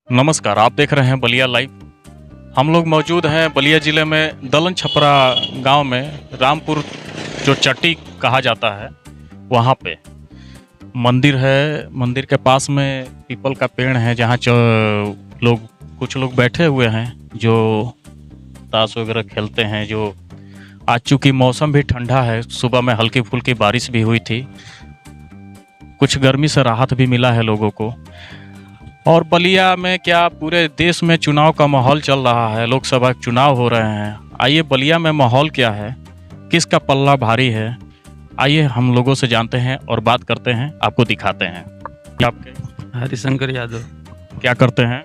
नमस्कार, आप देख रहे हैं बलिया लाइव। हम लोग मौजूद हैं बलिया ज़िले में दलन छपरा गांव में, रामपुर जो चट्टी कहा जाता है, वहाँ पे मंदिर है। मंदिर के पास में पीपल का पेड़ है जहाँ कुछ लोग बैठे हुए हैं जो ताश वगैरह खेलते हैं। जो आज चूँकि मौसम भी ठंडा है, सुबह में हल्की फुल्की बारिश भी हुई थी, कुछ गर्मी से राहत भी मिला है लोगों को। और बलिया में क्या, पूरे देश में चुनाव का माहौल चल रहा है, लोकसभा चुनाव हो रहे हैं। आइए बलिया में माहौल क्या है, किसका पल्ला भारी है, आइए हम लोगों से जानते हैं और बात करते हैं, आपको दिखाते हैं। आपके हरिशंकर यादव। क्या करते हैं?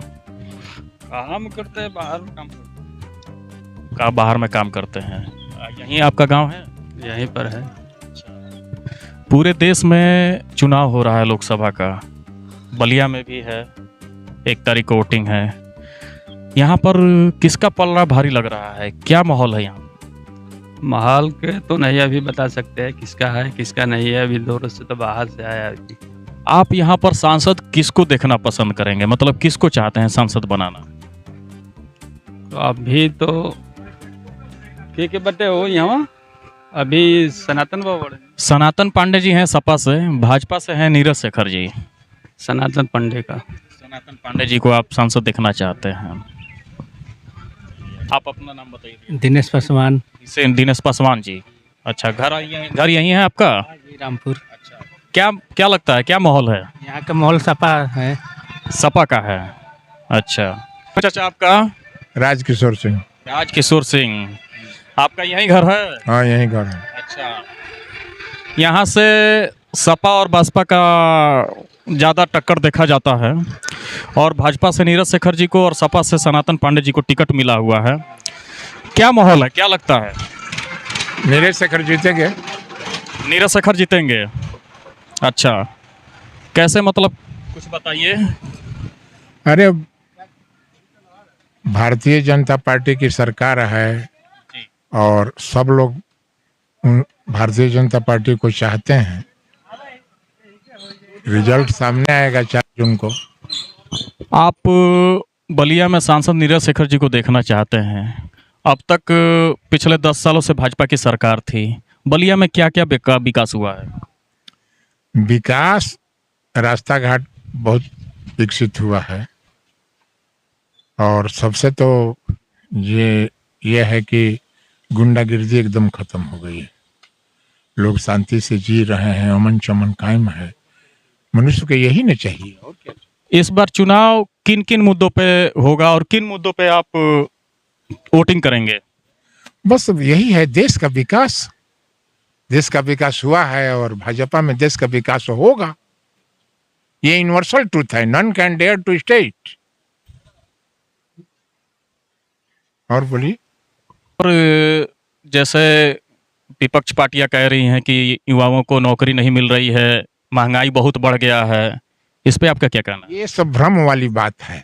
काम करते हैं, बाहर में काम करते बाहर में काम करते हैं। यहीं आपका गांव है? हैं। यहीं पर है। पूरे देश में चुनाव हो रहा है लोकसभा का, बलिया में भी है, 1 तारीख को वोटिंग है। यहाँ पर किसका पलड़ा भारी लग रहा है, क्या माहौल है यहाँ? माहौल के तो नहीं अभी बता सकते हैं किसका है किसका नहीं है, अभी दौर से तो बाहर से आया अभी। आप यहाँ पर सांसद किसको देखना पसंद करेंगे, मतलब किसको चाहते हैं सांसद बनाना? तो अभी तो के बटे हो यहाँ, अभी सनातन बाबा। सनातन पांडे जी हैं सपा से, भाजपा से हैं नीरज शेखर जी। सनातन पांडे का। सनातन पांडे जी को आप सांसद देखना चाहते हैं। आप अपना नाम बताइए। दिनेश पासवान। दिनेश पासवान जी। अच्छा, घर यहीं है आपका? रामपुर। अच्छा, क्या लगता है, क्या माहौल है यहाँ का माहौल सपा है। सपा का है? अच्छा। चाचा आपका? राजकिशोर सिंह। राजकिशोर सिंह। आपका यहीं घर है? हाँ, यहीं घर है। अच्छा, यहाँ से सपा और बसपा का ज़्यादा टक्कर देखा जाता है, और भाजपा से नीरज शेखर जी को और सपा से सनातन पांडे जी को टिकट मिला हुआ है। क्या माहौल है, क्या लगता है? नीरज शेखर जीतेंगे। नीरज शेखर जीतेंगे। अच्छा, कैसे, मतलब कुछ बताइए। अरे, भारतीय जनता पार्टी की सरकार है और सब लोग भारतीय जनता पार्टी को चाहते हैं। रिजल्ट सामने आएगा 4 जून को। आप बलिया में सांसद नीरज शेखर जी को देखना चाहते हैं। अब तक पिछले 10 सालों से भाजपा की सरकार थी, बलिया में क्या क्या विकास हुआ है? विकास, रास्ता घाट बहुत विकसित हुआ है, और सबसे तो ये है कि गुंडागिर्दी एकदम खत्म हो गई है। लोग शांति से जी रहे हैं, अमन चमन कायम है। मनुष्य को यही नहीं चाहिए, और क्या? इस बार चुनाव किन किन मुद्दों पे होगा और किन मुद्दों पे आप वोटिंग करेंगे? बस यही है, देश का विकास। देश का विकास हुआ है और भाजपा में देश का विकास होगा। ये यूनिवर्सल ट्रूथ है, none can dare to stay it. और बोलिए। और जैसे विपक्ष पार्टियां कह रही हैं कि युवाओं को नौकरी नहीं मिल रही है, महंगाई बहुत बढ़ गया है, इस पे आपका क्या कहना है? ये सब भ्रम वाली बात है।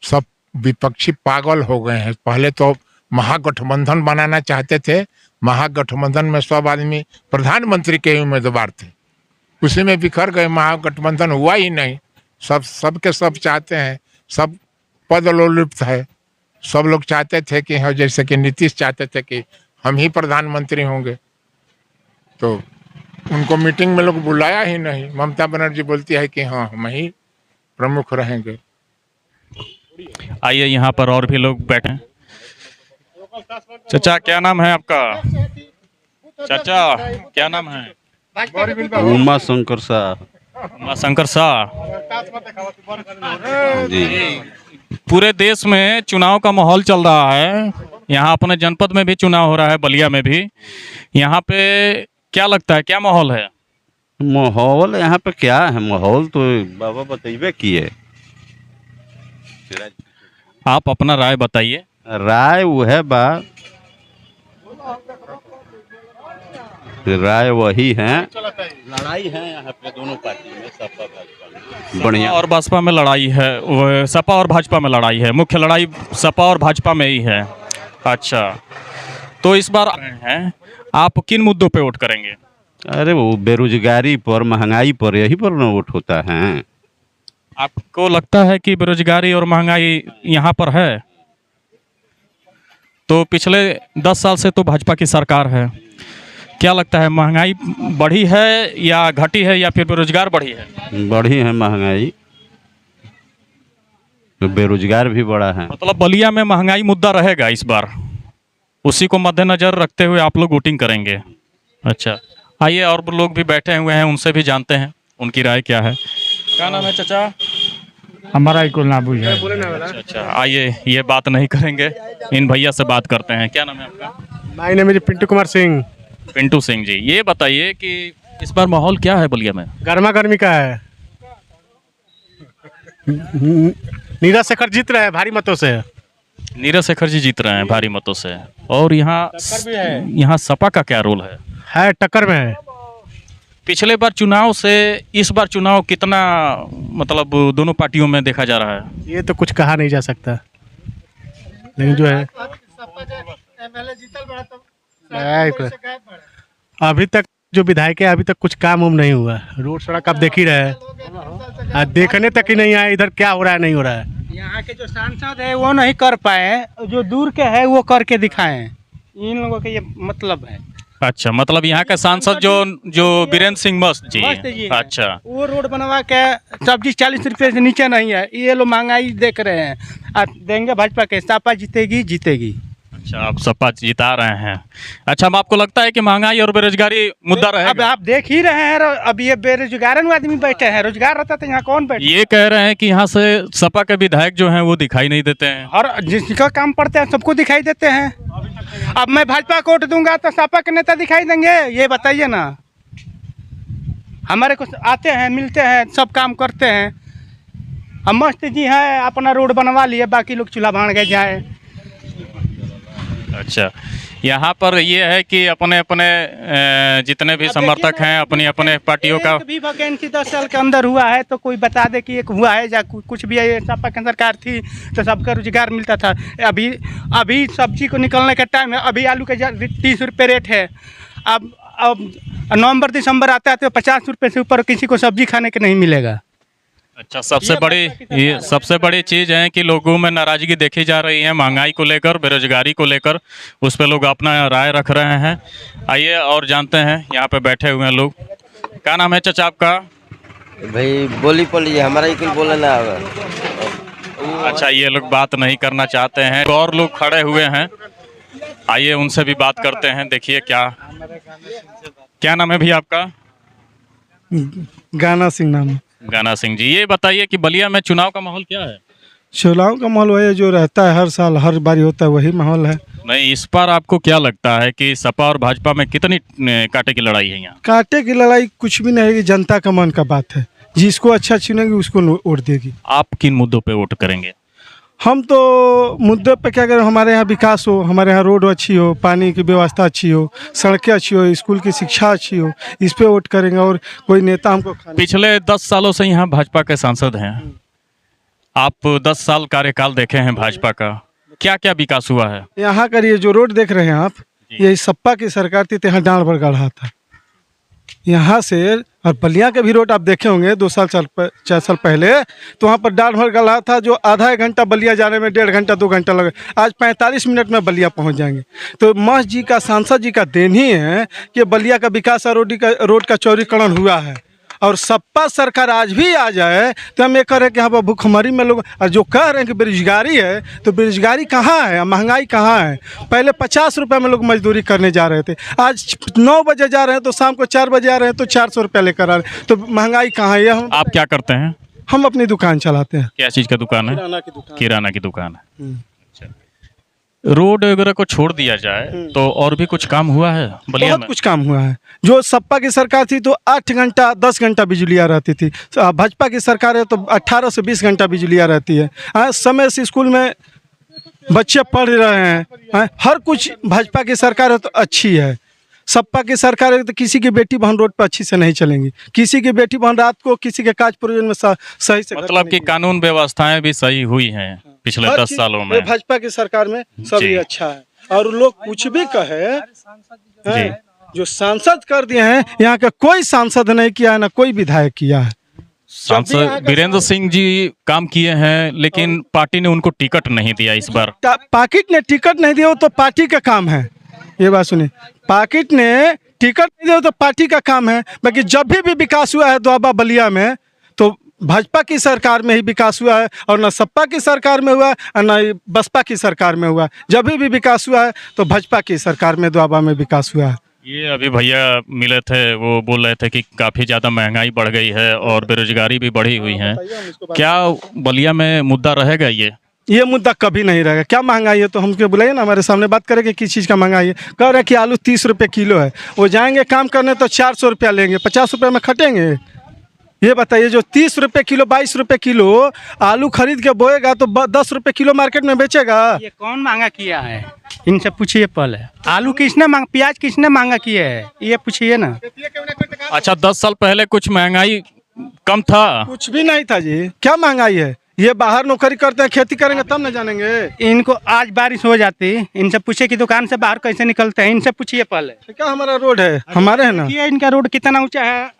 सब विपक्षी पागल हो गए हैं। पहले तो महागठबंधन बनाना चाहते थे। महागठबंधन में सब आदमी प्रधानमंत्री के उम्मीदवार थे, उसी में बिखर गए। महागठबंधन हुआ ही नहीं। सबके सब चाहते हैं, सब पद लोलुप्त है। सब लोग चाहते थे कि हाँ, जैसे कि नीतीश चाहते थे कि हम ही प्रधानमंत्री होंगे, तो उनको मीटिंग में लोग बुलाया ही नहीं। ममता बनर्जी बोलती है कि हाँ, हम ही प्रमुख रहेंगे। आइए, यहाँ पर और भी लोग बैठे हैं। चाचा, क्या नाम है आपका? चाचा, क्या नाम है? उमा शंकर शाह। उमा शंकर शाह जी। पूरे देश में चुनाव का माहौल चल रहा है, यहाँ अपने जनपद में भी चुनाव हो रहा है, बलिया में भी। यहाँ पे क्या लगता है, क्या माहौल है? माहौल यहाँ पे क्या है, माहौल तो बाबा बताइए किए। आप अपना राय बताइए। राय वो है बा, राय वही है। लड़ाई है यहाँ पे दोनों पार्टी में, सपा भाजपा में। बढ़िया। और बसपा में लड़ाई है, सपा और भाजपा में लड़ाई है, मुख्य लड़ाई सपा और भाजपा में ही है। अच्छा, तो इस बार हैं, आप किन मुद्दों पे वोट करेंगे? अरे वो बेरोजगारी पर, महंगाई पर, यही पर ना वोट होता है। आपको लगता है कि बेरोजगारी और महंगाई यहाँ पर है? तो पिछले 10 साल से तो भाजपा की सरकार है, क्या लगता है महंगाई बढ़ी है या घटी है या फिर बेरोजगार बढ़ी है? बढ़ी है महंगाई, बेरोजगार भी बढ़ा है। मतलब बलिया में महंगाई मुद्दा रहेगा इस बार, उसी को मद्देनजर रखते हुए आप लोग वोटिंग करेंगे। अच्छा, आइए और लोग भी बैठे हुए हैं, उनसे भी जानते हैं उनकी राय क्या है। क्या नाम है चाचा? हमारा ही कुल ना बुझे। अच्छा, आइए ये बात नहीं करेंगे, इन भैया से बात करते हैं। क्या नाम है आपका? My name is Pintu Kumar Singh. Pintu Singh ji, ये बताइए कि इस बार माहौल क्या है बलिया में? गर्मा गर्मी का है। नीरज शेखर जीत रहे हैं भारी मतों से। नीरज शेखर जी जीत रहे हैं भारी मतों से। और यहाँ सपा का क्या रोल है? टक्कर में है। पिछले बार चुनाव से इस बार चुनाव कितना मतलब दोनों पार्टियों में देखा जा रहा है? ये तो कुछ कहा नहीं जा सकता, लेकिन जो है अभी तक जो विधायक है अभी तक कुछ काम उम नहीं हुआ। रोड सड़क आप देख ही रहे हैं, देखने तक ही नहीं आए इधर क्या हो रहा है नहीं हो रहा है। यहाँ के जो सांसद है वो नहीं कर पाए, जो दूर के है वो करके दिखाए। इन लोगों का ये मतलब है। अच्छा, मतलब यहाँ के सांसद जो वीरेंद्र सिंह मस्त जी मस्त जी है। अच्छा, वो रोड बनवा के सब्जी 40 रुपए से नीचे नहीं है। ये लोग महंगाई देख रहे हैं। देंगे भाजपा के, सपा जीतेगी जीतेगी। अच्छा, आप सपा जिता रहे हैं। अच्छा, अब आपको लगता है कि महंगाई और बेरोजगारी मुद्दा अब रहेगा? आप देख ही रहे हैं, अब ये बेरोजगार आदमी बैठे हैं। रोजगार रहता तो यहाँ कौन बैठे? ये कह रहे हैं कि यहाँ से सपा के विधायक जो हैं वो दिखाई नहीं देते हैं। हर जिसका काम पड़ता है सबको दिखाई देते हैं। अब मैं भाजपा को वोट दूंगा तो सपा के नेता दिखाई देंगे? ये बताइए ना। हमारे को आते हैं, मिलते हैं, सब काम करते हैं। हम मस्त जी हैं, अपना रोड बनवा लिए, बाकी लोग चूल्हा भाड़ गए जाए। अच्छा, यहाँ पर ये है कि अपने अपने जितने भी समर्थक हैं अपनी अपने पार्टियों का एक भी वैकेंसी 10 साल के अंदर हुआ है तो कोई बता दे कि एक हुआ है या कुछ भी है। सपा की सरकार थी तो सबका रोजगार मिलता था। अभी सब्जी को निकलने का टाइम है। अभी आलू का 30 रुपये रेट है। अब नवंबर दिसंबर आता है तो 50 रुपये से ऊपर किसी को सब्जी खाने के नहीं मिलेगा। अच्छा, सबसे बड़ी चीज़ है कि लोगों में नाराजगी देखी जा रही है महंगाई को लेकर, बेरोजगारी को लेकर। उस पर लोग अपना राय रख रहे हैं। आइए और जानते हैं, यहाँ पे बैठे हुए हैं लोग। क्या नाम है चाचा आपका? भाई बोली पड़ी हमारा ही कुछ बोला ना होगा। अच्छा, ये लोग बात नहीं करना चाहते हैं। तो और लोग खड़े हुए हैं, आइए उनसे भी बात करते हैं। देखिए क्या नाम है भैया आपका? गाना सिंह नाम है। गाना सिंह जी, ये बताइए कि बलिया में चुनाव का माहौल क्या है? चुनाव का माहौल वही जो रहता है, हर साल हर बारी होता है, वही माहौल है। नहीं, इस बार आपको क्या लगता है कि सपा और भाजपा में कितनी कांटे की लड़ाई है यहाँ? कांटे की लड़ाई कुछ भी नहीं है, जनता का मन का बात है। जिसको अच्छा चुनेगी उसको वोट देगी। आप किन मुद्दों पे वोट करेंगे? हम तो मुद्दे पे क्या करें, हमारे यहाँ विकास हो, हमारे यहाँ रोड अच्छी हो, पानी की व्यवस्था अच्छी हो, सड़कें अच्छी हो, स्कूल की शिक्षा अच्छी हो, इस पे वोट करेंगे। और कोई नेता हमको पिछले 10 सालों से यहाँ भाजपा के सांसद हैं, आप 10 साल कार्यकाल देखे हैं भाजपा का, क्या क्या विकास हुआ है? यहाँ का ये जो रोड देख रहे हैं आप, ये सपा की सरकार थी तो यहाँ डांड भर गढ़ा था यहाँ से। और बलिया के भी रोड आप देखे होंगे 4 साल पहले, तो वहाँ पर डांड भर गढ़ा था जो आधा एक घंटा बलिया जाने में 1.5 घंटा 2 घंटा लगे। आज 45 मिनट में बलिया पहुँच जाएंगे। तो मस्त जी का, सांसद जी का देन ही है कि बलिया का विकास और रोड का चौड़ीकरण हुआ है। और सपा सरकार आज भी आ जाए तो हम ये कह रहे हैं कि यहाँ पर भूखमरी में लोग, और जो कह रहे हैं कि बेरोजगारी है, तो बेरोजगारी कहाँ है, महंगाई कहाँ है? पहले 50 रुपये में लोग मजदूरी करने जा रहे थे, आज 9 बजे जा रहे हैं तो शाम को 4 बजे आ रहे हैं तो 400 रुपया लेकर आ रहे हैं। तो महंगाई कहाँ है? ये आप क्या करते हैं? हम अपनी दुकान चलाते हैं। क्या चीज़ का दुकान है? किराना की दुकान है। रोड वगैरह को छोड़ दिया जाए तो और भी कुछ काम हुआ है बलिया बहुत में? कुछ काम हुआ है। जो सपा की सरकार थी तो 8 घंटा 10 घंटा बिजलियाँ रहती थी। भाजपा की सरकार है तो 18 से 20 घंटा बिजलियाँ रहती है। समय से स्कूल में बच्चे पढ़ रहे हैं। हर कुछ भाजपा की सरकार है तो अच्छी है। सपा की सरकार है तो किसी की बेटी बहन रोड पर अच्छी से नहीं चलेंगी। किसी की बेटी बहन रात को किसी के काज प्रयोजन में सही से, मतलब कि कानून व्यवस्थाएं भी सही हुई हैं पिछले 10 सालों में। भाजपा की सरकार में सभी अच्छा है। और लोग कुछ भी कहे, जो सांसद कर दिए हैं, यहाँ का कोई सांसद नहीं किया है, ना कोई विधायक किया है। सांसद वीरेंद्र सिंह जी काम किए हैं, लेकिन पार्टी ने उनको टिकट नहीं दिया इस बार। पार्टी ने टिकट नहीं दिया वो तो पार्टी का काम है। ये बात सुनिए, पार्टी ने टिकट नहीं दिया वो तो पार्टी का काम है। बाकी जब भी विकास हुआ है दोआबा बलिया में तो भाजपा की सरकार में ही विकास हुआ है, और न सपा की सरकार में हुआ है और न बसपा की सरकार में हुआ है। जब भी विकास हुआ है तो भाजपा की सरकार में दोआबा में विकास हुआ है। ये अभी भैया मिले थे, वो बोल रहे थे कि काफ़ी ज़्यादा महंगाई बढ़ गई है और बेरोजगारी भी बढ़ी हुई है। क्या बलिया में मुद्दा रहेगा ये मुद्दा कभी नहीं रहेगा। क्या महंगाई है तो हमको बुलाइए ना, हमारे सामने बात करेंगे किस चीज़ का महंगाई है। कह रहे हैं कि आलू 30 रुपये किलो है, वो जाएंगे काम करने तो 400 रुपया लेंगे, 50 रुपये में खटेंगे। ये बताइए, जो 30 रुपये किलो 22 रुपये किलो आलू खरीद के बोएगा तो 10 रुपये किलो मार्केट में बेचेगा। ये कौन महंगा किया है, इनसे पूछिए पहले। आलू किसने प्याज किसने महंगा किया है, ये पूछिए ना। अच्छा, 10 साल पहले कुछ महंगाई कम था? कुछ भी नहीं था जी। क्या महंगाई है? ये बाहर नौकरी करते हैं, खेती करेंगे तब न जानेंगे। इनको आज बारिश हो जाती, इनसे पूछे कि दुकान से बाहर कैसे निकलते हैं, इनसे पूछिए पहले। क्या हमारा रोड है, हमारे है ना। ये इनका रोड कितना ऊंचा है,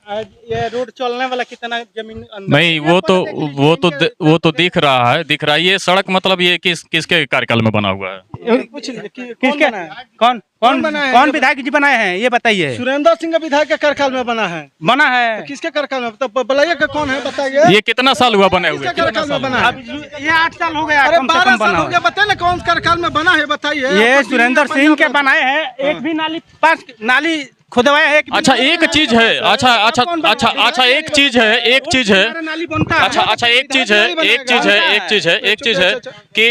ये रोड चलने वाला कितना जमीन अंदर। नहीं, वो तो दिख रहा है। ये सड़क मतलब ये किसके कार्यकाल में बना हुआ है? किसके, कौन विधायक जी बनाए हैं ये बताइए। सुरेंद्र सिंह का विधायक के कार्यकाल में बना है। तो किसके कार्यकाल में, तो बताइए कि कौन है, बताइए। ये कितना साल हुआ बने हुए? कार्यकाल में बना है? ये 8 साल हो गया। अरे 12 साल हो गया, बताइए ना कौन कार्यकाल में बना है, बताइए। ये सुरेंद्र सिंह के बनाए हैं। एक भी नाली पास नाली खुदवाया है? अच्छा, एक चीज है। अच्छा, एक चीज है कि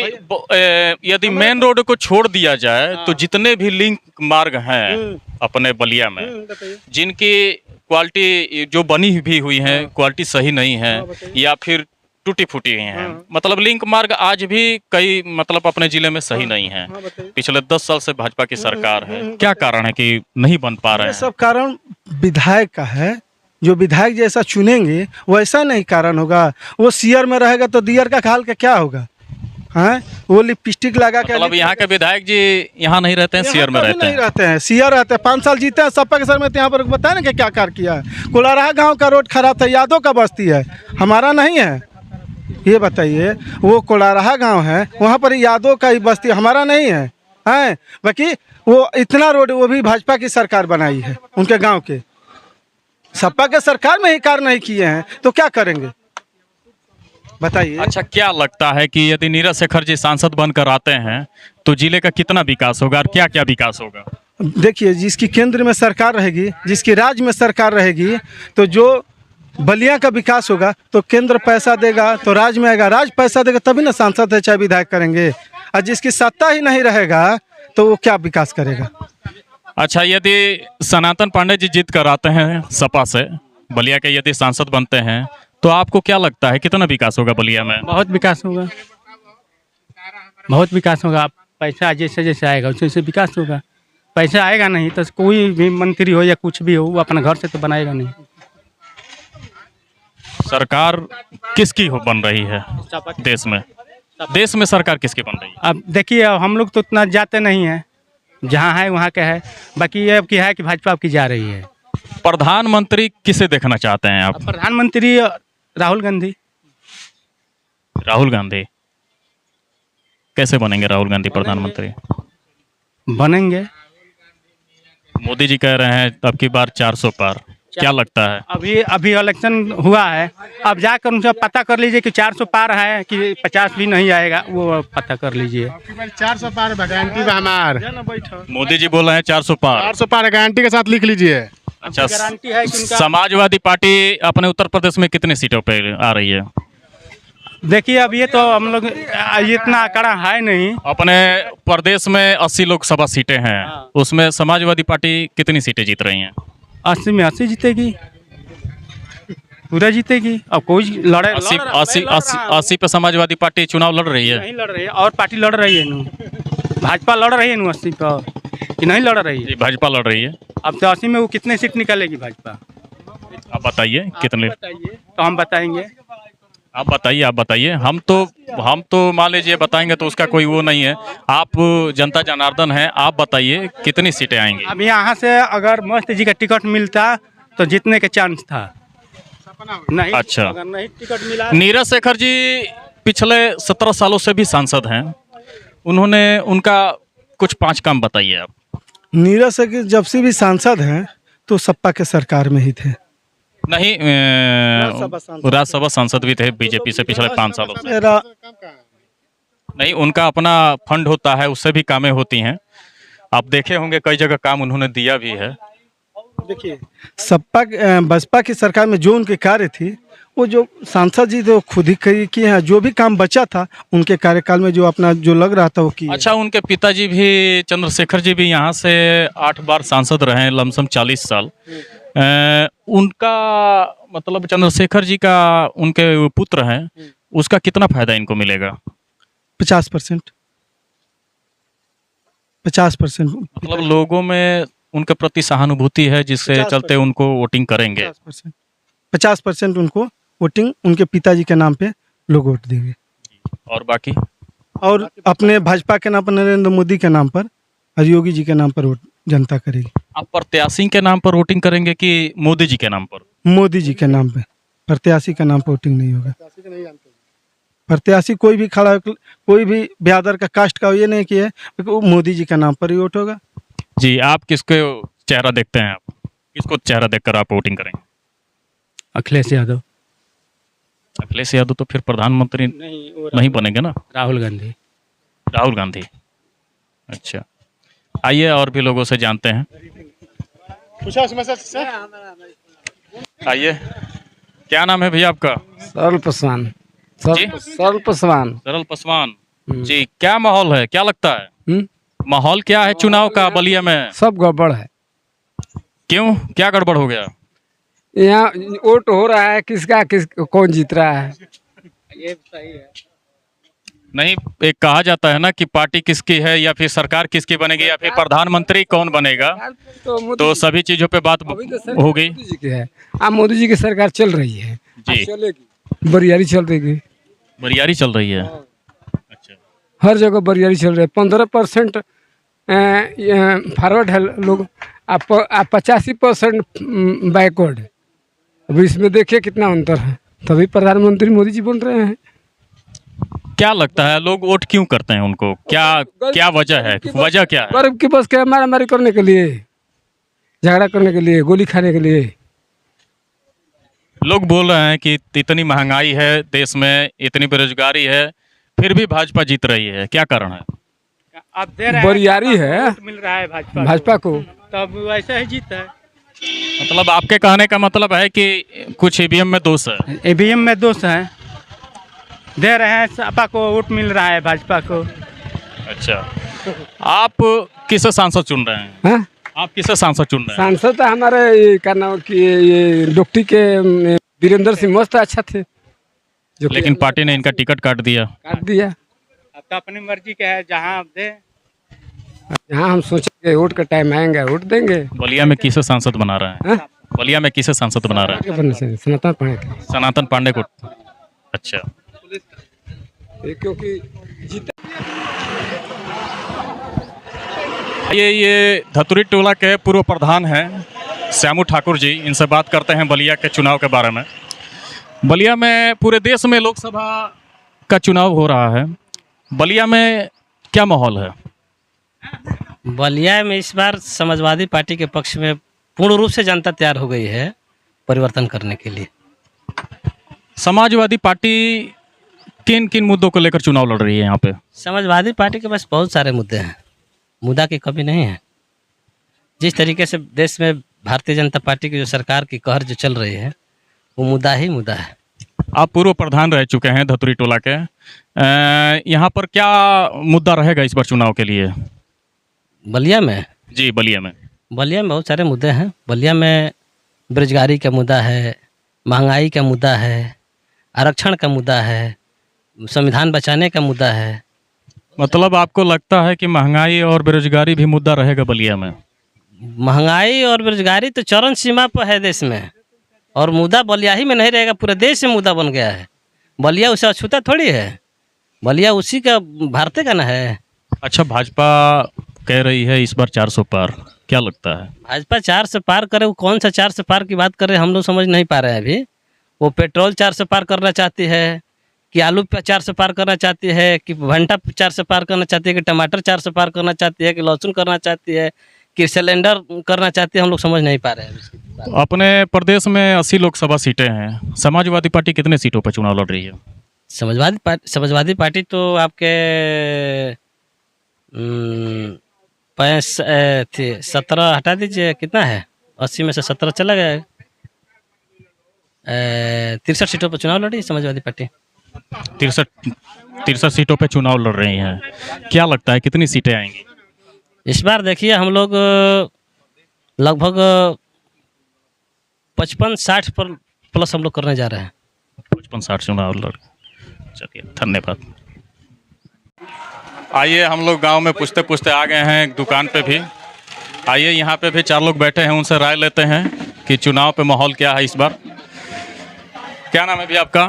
यदि मेन रोड को छोड़ दिया जाए तो जितने भी लिंक मार्ग हैं अपने बलिया में, जिनकी क्वालिटी जो बनी भी हुई है क्वालिटी सही नहीं है या फिर टूटी फूटी हुई हैं, मतलब लिंक मार्ग आज भी कई मतलब अपने जिले में सही नहीं है। पिछले 10 साल से भाजपा की सरकार है, क्या कारण है कि नहीं बन पा रहे हैं? सब कारण विधायक का है। जो विधायक जैसा चुनेंगे वैसा नहीं कारण होगा। वो सीआर में रहेगा तो दियर का खाल का क्या होगा? हाँ, वो लिपस्टिक लगा के, मतलब यहाँ के विधायक जी यहाँ नहीं रहते हैं, सीआर में रहते हैं। नहीं रहते हैं, सीआर रहते हैं। 5 साल जीते हैं सपा के सर में। यहाँ पर बताया ना कि क्या कार्य किया है। कोलारहा गाँव का रोड खराब था, यादव का बस्ती है, हमारा नहीं है। ये बताइए, वो कोलारहा गांव है, वहाँ पर यादव का ही बस्ती, हमारा नहीं है। हैं, बाकी वो इतना रोड वो भी भाजपा की सरकार बनाई है उनके गांव के। सपा के सरकार में ही कार्य नहीं किए हैं तो क्या करेंगे बताइए। अच्छा, क्या लगता है कि यदि नीरज शेखर जी सांसद बनकर आते हैं तो जिले का कितना विकास होगा और क्या क्या विकास होगा? देखिए, जिसकी केंद्र में सरकार रहेगी, जिसकी राज्य में सरकार रहेगी, तो जो बलिया का विकास होगा तो केंद्र पैसा देगा तो राज्य में आएगा, राज्य पैसा देगा तभी ना सांसद है चाहे विधायक करेंगे। और जिसकी सत्ता ही नहीं रहेगा तो वो क्या विकास करेगा? अच्छा, यदि सनातन पांडे जी जीत कर आते हैं सपा से, बलिया के यदि सांसद बनते हैं तो आपको क्या लगता है कितना विकास होगा बलिया में? बहुत विकास होगा, बहुत विकास होगा। पैसा जैसे जैसे आएगा वैसे वैसे विकास होगा। पैसा आएगा नहीं तो कोई भी मंत्री हो या कुछ भी हो वो अपना घर से तो बनाएगा नहीं। सरकार किसकी हो बन रही है देश में सरकार किसकी बन रही है? अब देखिए, हम लोग तो उतना जाते नहीं हैं, जहाँ है वहाँ का है। बाकी ये अब की है कि भाजपा अब की जा रही है। प्रधानमंत्री किसे देखना चाहते हैं आप? प्रधानमंत्री राहुल गांधी। राहुल गांधी कैसे बनेंगे? राहुल गांधी प्रधानमंत्री बनेंगे। मोदी जी कह रहे हैं अब की बार 400 पार, क्या लगता है? अभी इलेक्शन हुआ है, अब जाकर उनसे पता कर लीजिए कि 400 पार है कि 50 भी नहीं आएगा, वो पता कर लीजिए। 400 पार गारंटी बा हमार। मोदी जी बोल रहे हैं 400 पार। 400 पार गारंटी के साथ लिख लीजिए। अच्छा, गारंटी है कि समाजवादी पार्टी अपने उत्तर प्रदेश में कितनी सीटों पे आ रही है? देखिए, अब ये तो हम लोग इतना आंकड़ा है नहीं। अपने प्रदेश में 80 लोकसभा सीटें हैं, उसमें समाजवादी पार्टी कितनी सीटें जीत रही हैं? 80 में 80 जीतेगी, पूरा जीतेगी। अब कोई लड़े 80 पे समाजवादी पार्टी चुनाव लड़ रही है? नहीं लड़ रही है, और पार्टी लड़ रही है नू, भाजपा लड़ रही है नू 80 पर कि नहीं लड़ रही है? भाजपा लड़ रही है। अब तो 80 में वो कितने सीट निकालेगी भाजपा? आप बताइए कितने? तो हम बताएंगे। आप बताइए। हम तो मान लीजिए बताएंगे तो उसका कोई वो नहीं है। आप जनता जनार्दन हैं, आप बताइए कितनी सीटें आएंगी? अब यहाँ से अगर मस्त जी का टिकट मिलता तो जीतने के चांस था। नहीं, अच्छा। अगर नहीं टिकट मिला नीरज शेखर जी पिछले 17 सालों से भी सांसद हैं। उन्होंने उनका कुछ 5 काम बताइए आप। नीरज शेखर जब से भी सांसद हैं तो सपा के सरकार में ही थे। नहीं राज्यसभा सांसद भी थे बीजेपी से पिछले 5 सालों से। मेरा नहीं, उनका अपना फंड होता है, उससे भी कामें होती हैं। आप देखे होंगे कई जगह काम उन्होंने दिया भी है। देखिए बसपा की सरकार में जो उनके कार्य थी, वो जो सांसद जी थे वो खुद ही किए हैं। जो भी काम बचा था उनके कार्यकाल में जो अपना जो लग रहा था वो किया। अच्छा, उनके पिताजी भी चंद्रशेखर जी भी यहाँ से 8 बार सांसद रहे हैं, लमसम 40 साल। उनका मतलब चंद्रशेखर जी का उनके पुत्र हैं, उसका कितना फायदा इनको मिलेगा? 50%। मतलब लोगों में उनके प्रति सहानुभूति है, जिससे 50% चलते उनको वोटिंग करेंगे। 50% उनको वोटिंग उनके पिताजी के नाम पे लोग वोट देंगे। और बाकी और अपने भाजपा के नाम पर, नरेंद्र मोदी के नाम पर और योगी जी के नाम पर वोट जनता करेगी। आप प्रत्याशी के नाम पर वोटिंग करेंगे कि मोदी जी के नाम पर? मोदी जी के नाम पे, प्रत्याशी का नाम पर वोटिंग नहीं होगा। प्रत्याशी कोई भी खड़ा, कोई भी ब्यादर का कास्ट का ये नहीं किया है, वो मोदी जी का नाम पर ही वोट होगा। जी, आप किसको चेहरा देखते हैं? आप किसको चेहरा देखकर आप वोटिंग करेंगे? अखिलेश यादव। अखिलेश यादव तो फिर प्रधानमंत्री नहीं बनेंगे ना? राहुल गांधी। राहुल गांधी। अच्छा, आइए और भी लोगों से जानते हैं। आइए, क्या नाम है भैया आपका? सरल पासवान। जी? सरल पासवान। सरल पासवान जी, क्या माहौल है, क्या लगता है? माहौल क्या है चुनाव का बलिया में? सब गड़बड़ है क्यों, क्या गड़बड़ हो गया? यहाँ। वोट हो रहा है, किसका कौन जीत रहा है। ये सही है। नहीं, एक कहा जाता है ना कि पार्टी किसकी है या फिर सरकार किसकी बनेगी या फिर प्रधानमंत्री कौन बनेगा, तो सभी चीजों पे बात हो गई। मोदी जी की है। अब मोदी जी की सरकार चल रही है जी, चलेगी, बरियारी चल रही है, बरियारी चल रही है। अच्छा, हर जगह बरियारी चल रही है। 15% फॉरवर्ड है लोग, आप 85% बैकवर्ड। अभी इसमें देखिए कितना अंतर है, तभी प्रधानमंत्री मोदी जी बन रहे हैं। क्या लगता है लोग वोट क्यों करते हैं उनको? क्या वजह है, वजह क्या है? गरीब के बस के मारा मारी करने के लिए, झगड़ा करने के लिए, गोली खाने के लिए। लोग बोल रहे हैं कि इतनी महंगाई है देश में, इतनी बेरोजगारी है, फिर भी भाजपा जीत रही है, क्या कारण है? आप दे रहे हैं, बरियारी है, वोट मिल रहा है भाजपा को। तब वैसे ही जीत है। मतलब आपके कहने का मतलब है कि कुछ ईवीएम में दोष है? ईवीएम में दोष है, दे रहे हैं सपा को वोट मिल रहा है भाजपा को। अच्छा, आप किसे सांसद चुन रहे हैं? हाँ? आप किसे सांसद चुन रहे हैं? सांसद तो हमारे ये क्या नाम कि ये डोक्टी के वीरेंद्र सिंह मस्त अच्छा थे, जो लेकिन पार्टी ने इनका टिकट काट दिया। काट दिया। अब तो अपनी मर्जी के है, जहाँ आप दे। यहाँ हम सोचेंगे वोट का टाइम आएंगे वोट देंगे। बलिया में किसे सांसद बना रहे हैं? हाँ? बलिया में किसे सांसद बना रहे हैं? सनातन पांडे। सनातन पांडे को। अच्छा, क्योंकि ये धतुरी टोला के पूर्व प्रधान हैं श्यामू ठाकुर जी, इनसे बात करते हैं बलिया के चुनाव के बारे में। बलिया में पूरे देश में लोकसभा का चुनाव हो रहा है, बलिया में क्या माहौल है? बलिया में इस बार समाजवादी पार्टी के पक्ष में पूर्ण रूप से जनता तैयार हो गई है परिवर्तन करने के लिए। समाजवादी पार्टी किन किन मुद्दों को लेकर चुनाव लड़ रही है यहाँ पे? समाजवादी पार्टी के पास बहुत सारे मुद्दे हैं, मुद्दा की कमी नहीं है। जिस तरीके से देश में भारतीय जनता पार्टी की जो सरकार की कहर जो चल रही है, वो मुद्दा ही मुद्दा है। आप पूर्व प्रधान रह चुके हैं धतुरी टोला के, यहाँ पर क्या मुद्दा रहेगा इस बार चुनाव के लिए? बलिया में? जी, बलिया में बहुत सारे मुद्दे हैं। बलिया में बेरोजगारी का मुद्दा है, महंगाई का मुद्दा है, आरक्षण का मुद्दा है, संविधान बचाने का मुद्दा है। मतलब आपको लगता है कि महंगाई और बेरोजगारी भी मुद्दा रहेगा बलिया में? महंगाई और बेरोजगारी तो चरम सीमा पर है देश में, और मुद्दा बलिया ही में नहीं रहेगा, पूरे देश में मुद्दा बन गया है। बलिया उसे अछूता थोड़ी है, बलिया उसी का भारतीय का ना है। अच्छा, भाजपा कह रही है इस बार 400 पार, क्या लगता है? भाजपा 400 पार करे, वो कौन सा 400 पार की बात कर रहे हैं हम लोग समझ नहीं पा रहे हैं अभी। वो पेट्रोल 400 पार करना चाहती है, कि आलू 400 पार करना चाहती है, कि भंटा 400 पार करना चाहती है, कि टमाटर 400 पार करना चाहती है, कि लहसुन करना चाहती है, कि सिलेंडर करना चाहती है, हम लोग समझ नहीं पा रहे हैं। अपने प्रदेश में 80 लोकसभा सीटें हैं। समाजवादी पार्टी कितने सीटों पर चुनाव लड़ रही है? समाजवादी पार्टी तो आपके 17 हटा दीजिए, कितना है, 80 में से 17 चला गया है। 63 सीटों पर चुनाव लड़ी है समाजवादी पार्टी। 63 सीटों पे चुनाव लड़ रही हैं। क्या लगता है कितनी सीटें आएंगी इस बार? देखिए हम लोग लगभग 55-60 पर प्लस हम लोग करने जा रहे हैं। 55-60 चुनाव लड़। चलिए धन्यवाद। आइए हम लोग गांव में पूछते पूछते आ गए हैं एक दुकान पे भी। आइए यहाँ पे भी 4 लोग बैठे हैं, उनसे राय लेते हैं कि चुनाव पे माहौल क्या है इस बार। क्या नाम है भी आपका?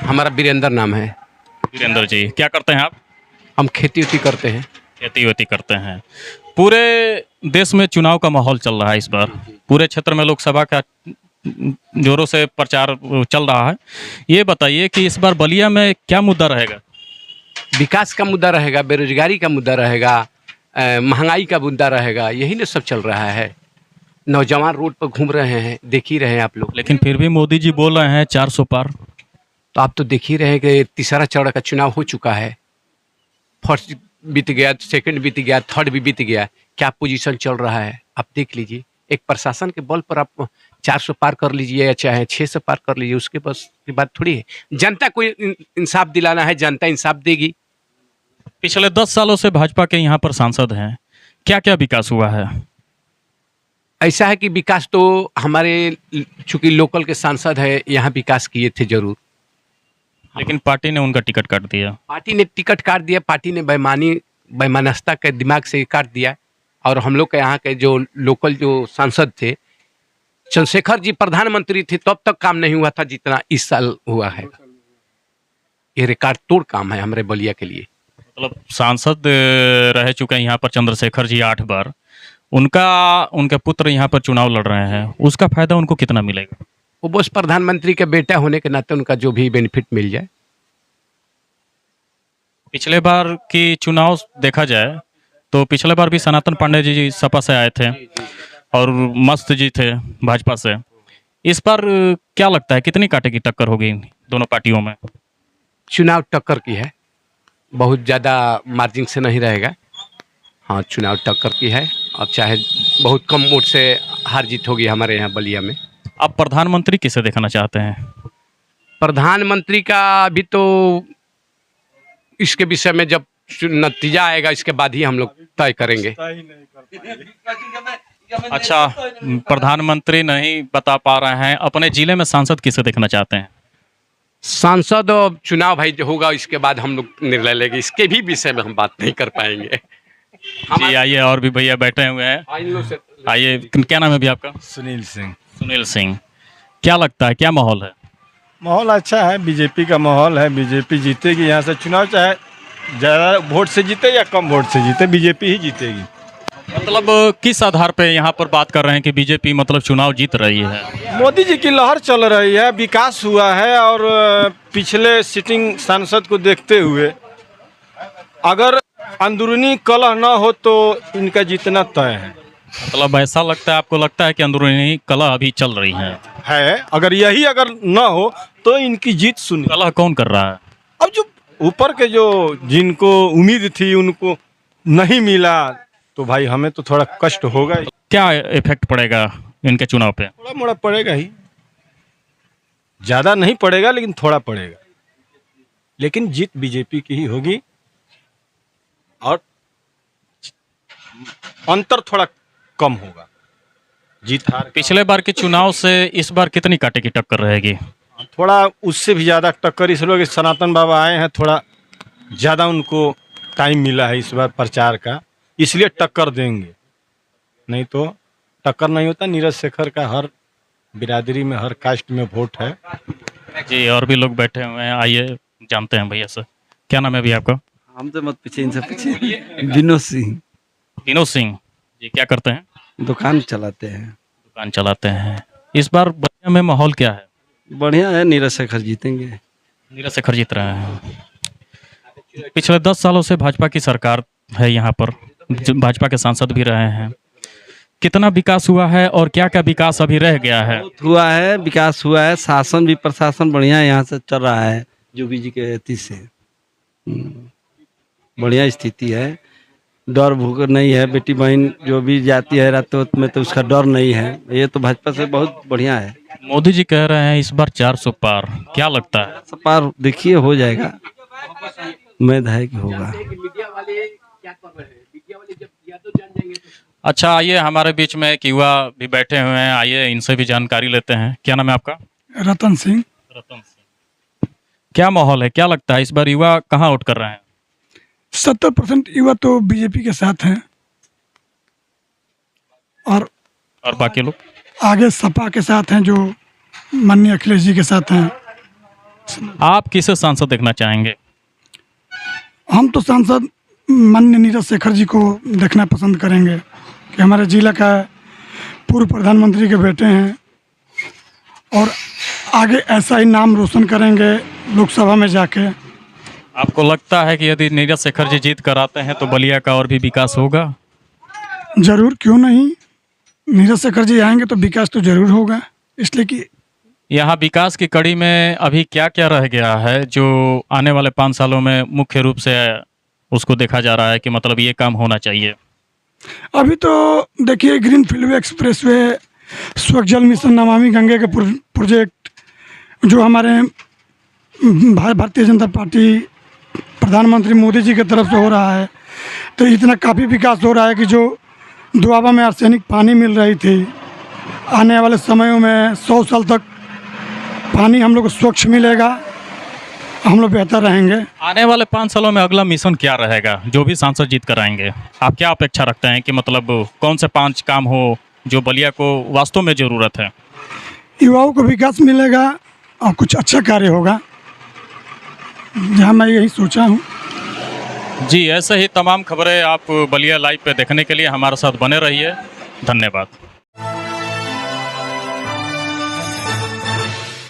हमारा वीरेंद्र नाम है। वीरेंद्र जी, क्या करते हैं आप? हम खेती वेती करते हैं। खेती वेती करते हैं। पूरे देश में चुनाव का माहौल चल रहा है इस बार। पूरे क्षेत्र में लोकसभा का जोरों से प्रचार चल रहा है। ये बताइए कि इस बार बलिया में क्या मुद्दा रहेगा? विकास का मुद्दा रहेगा, बेरोजगारी का मुद्दा रहेगा, महंगाई का मुद्दा रहेगा, यही ना सब चल रहा है। नौजवान रोड पर घूम रहे हैं, देख ही रहे हैं आप लोग। लेकिन फिर भी मोदी जी बोल रहे हैं 400 पार। तो आप तो देख ही रहे हैं कि तीसरा चरण का चुनाव हो चुका है। फर्स्ट बीत गया, सेकंड बीत गया, थर्ड भी बीत गया। क्या पोजीशन चल रहा है आप देख लीजिए। एक प्रशासन के बल पर आप 400 पार कर लीजिए या चाहे 600 पार कर लीजिए, उसके बस की बात थोड़ी है। जनता को इंसाफ दिलाना है, जनता इंसाफ देगी। पिछले 10 सालों से भाजपा के यहाँ पर सांसद हैं, क्या क्या विकास हुआ है? ऐसा है कि विकास तो हमारे चूंकि लोकल के सांसद है, यहाँ विकास किए थे जरूर, लेकिन पार्टी ने उनका टिकट काट दिया। पार्टी ने टिकट काट दिया। पार्टी ने बेईमानस्ता के दिमाग से काट दिया। और हम लोग के यहाँ के जो लोकल जो सांसद थे, चंद्रशेखर जी प्रधानमंत्री थे, तब तक काम नहीं हुआ था जितना इस साल हुआ है। ये रिकॉर्ड तोड़ काम है हमारे बलिया के लिए। मतलब सांसद रह चुके हैं यहाँ पर चंद्रशेखर जी 8 बार। उनके पुत्र यहाँ पर चुनाव लड़ रहे हैं, उसका फायदा उनको कितना मिलेगा? वो बस प्रधानमंत्री के बेटा होने के नाते उनका जो भी बेनिफिट मिल जाए। पिछले बार की चुनाव देखा जाए तो पिछले बार भी सनातन पांडे जी सपा से आए थे और मस्त जी थे भाजपा से। इस बार क्या लगता है कितनी कांटे की टक्कर होगी दोनों पार्टियों में? चुनाव टक्कर की है, बहुत ज़्यादा मार्जिन से नहीं रहेगा। हाँ, चुनाव टक्कर की है। अब चाहे बहुत कम वोट से हार जीत होगी हमारे यहाँ बलिया में। आप प्रधानमंत्री किसे देखना चाहते हैं? प्रधानमंत्री का अभी तो इसके विषय में जब नतीजा आएगा इसके बाद ही हम लोग तय करेंगे। अच्छा, प्रधानमंत्री नहीं बता पा रहे हैं, अपने जिले में सांसद किसे देखना चाहते हैं? सांसद चुनाव भाई जो होगा इसके बाद हम लोग निर्णय लेंगे। इसके भी विषय में हम बात नहीं कर पाएंगे। जी आइए, और भी भैया बैठे हुए हैं। आइए, क्या नाम है भी आपका? सुनील सिंह। सुनील सिंह, क्या लगता है क्या माहौल है? माहौल अच्छा है, बीजेपी का माहौल है। बीजेपी जीतेगी यहाँ से चुनाव, चाहे ज़्यादा वोट से जीते या कम वोट से जीते, बीजेपी ही जीतेगी। मतलब किस आधार पे यहाँ पर बात कर रहे हैं कि बीजेपी मतलब चुनाव जीत रही है? मोदी जी की लहर चल रही है, विकास हुआ है, और पिछले सिटिंग सांसद को देखते हुए अगर अंदरूनी कलह न हो तो इनका जीतना तय है। मतलब ऐसा लगता है, आपको लगता है कि अंदरूनी कलह अभी चल रही है? अगर यही अगर न हो तो इनकी जीत सुनी। कलह कौन कर रहा है? अब जो ऊपर के जो जिनको उम्मीद थी उनको नहीं मिला तो भाई हमें तो थोड़ा कष्ट होगा। क्या इफेक्ट पड़ेगा इनके चुनाव पे? थोड़ा मोड़ा पड़ेगा ही, ज्यादा नहीं पड़ेगा लेकिन थोड़ा पड़ेगा। लेकिन जीत बीजेपी की ही होगी और अंतर थोड़ा कम होगा। जीत हार पिछले बार के चुनाव से इस बार कितनी कांटे की टक्कर रहेगी? थोड़ा उससे भी ज़्यादा टक्कर। इस लोग सनातन बाबा आए हैं, थोड़ा ज़्यादा उनको टाइम मिला है इस बार प्रचार का, इसलिए टक्कर देंगे। नहीं तो टक्कर नहीं होता। नीरज शेखर का हर बिरादरी में, हर कास्ट में वोट है। जी, और भी लोग बैठे हुए हैं, आइए जानते हैं भैया से। क्या नाम है भैया आपका? हमसे मत पूछिए, इनसे पूछिए। विनोद सिंह। विनोद सिंह जी, क्या करते हैं? दुकान चलाते हैं। दुकान चलाते हैं। इस बार बलिया में माहौल क्या है? बढ़िया है, नीरज शेखर जीतेंगे। नीरज शेखर जीत रहे हैं। पिछले 10 सालों से भाजपा की सरकार है यहाँ पर, भाजपा के सांसद भी रहे हैं। कितना विकास हुआ है और क्या क्या विकास अभी रह गया है? हुआ है, विकास हुआ है, शासन भी प्रशासन बढ़िया यहाँ से चल रहा है योगी जी के अति से। बढ़िया स्थिति है, डर भूख नहीं है। बेटी बहन जो भी जाती है रातों में तो उसका डर नहीं है। ये तो भाजपा से बहुत बढ़िया है। मोदी जी कह रहे हैं इस बार 400 पार, क्या लगता है? 400 पार देखिए हो जाएगा, उम्मीद है कि होगा। अच्छा, आइए हमारे बीच में एक युवा भी बैठे हुए हैं, आइए इनसे भी जानकारी लेते हैं। क्या नाम है आपका? रतन सिंह। रतन सिंह। क्या माहौल है, क्या लगता है इस बार युवा कहाँ वोट कर रहे हैं? 70% युवा तो बीजेपी के साथ हैं और बाकी लोग आगे सपा के साथ हैं, जो माननीय अखिलेश जी के साथ हैं। आप किसे सांसद देखना चाहेंगे? हम तो सांसद माननीय नीरज शेखर जी को देखना पसंद करेंगे कि हमारे जिला का पूर्व प्रधानमंत्री के बेटे हैं और आगे ऐसा ही नाम रोशन करेंगे लोकसभा में जाके। आपको लगता है कि यदि नीरज शेखर जी जीत कर आते हैं तो बलिया का और भी विकास होगा? जरूर, क्यों नहीं। नीरज शेखर जी आएंगे तो विकास तो जरूर होगा, इसलिए कि यहाँ विकास की कड़ी में अभी क्या क्या रह गया है जो आने वाले 5 सालों में मुख्य रूप से उसको देखा जा रहा है कि मतलब ये काम होना चाहिए? अभी तो देखिए ग्रीन फील्ड एक्सप्रेसवे, स्वच्छ जल मिशन, नमामि गंगे के प्रोजेक्ट जो हमारे भारतीय जनता पार्टी प्रधानमंत्री मोदी जी की तरफ से हो रहा है, तो इतना काफ़ी विकास हो रहा है कि जो दुआबा में आर्सेनिक पानी मिल रही थी, आने वाले समयों में 100 साल तक पानी हम लोग को स्वच्छ मिलेगा, हम लोग बेहतर रहेंगे। आने वाले 5 सालों में अगला मिशन क्या रहेगा जो भी सांसद जीत कर आएंगे? आप क्या अपेक्षा रखते हैं कि मतलब कौन से 5 काम हो जो बलिया को वास्तव में ज़रूरत है? युवाओं को विकास मिलेगा और कुछ अच्छा कार्य होगा, जहाँ मैं यही सोचा हूँ। जी, ऐसे ही तमाम खबरें आप बलिया लाइव पे देखने के लिए हमारे साथ बने रहिए। धन्यवाद।